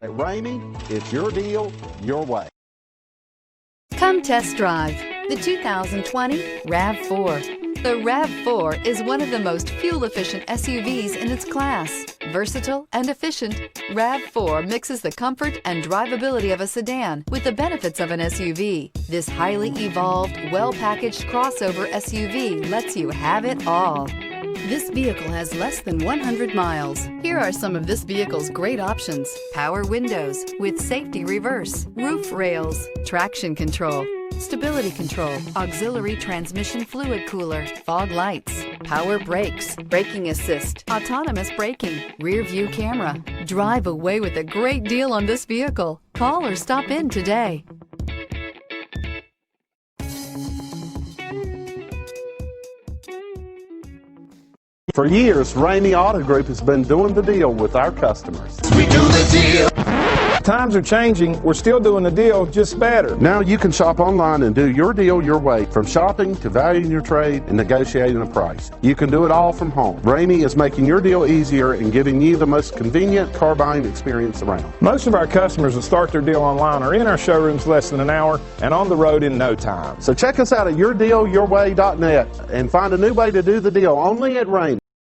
At Ramey, it's your deal, your way. Come test drive the 2020 RAV4. The RAV4 is one of the most fuel-efficient SUVs in its class. Versatile and efficient, RAV4 mixes the comfort and drivability of a sedan with the benefits of an SUV. This highly evolved, well-packaged crossover SUV lets you have it all. This vehicle has less than 100 miles. Here are some of this vehicle's great options: power windows with safety reverse, roof rails, traction control, stability control, auxiliary transmission fluid cooler, fog lights, power brakes, braking assist, autonomous braking, rear view camera. Drive away with a great deal on this vehicle. Call or stop in today. For years, Ramey Auto Group has been doing the deal with our customers. We do the deal. Times are changing. We're still doing the deal, just better. Now you can shop online and do your deal your way, from shopping to valuing your trade and negotiating a price. You can do it all from home. Ramey is making your deal easier and giving you the most convenient car buying experience around. Most of our customers that start their deal online are in our showrooms less than an hour and on the road in no time. So check us out at yourdealyourway.net and find a new way to do the deal only at Ramey.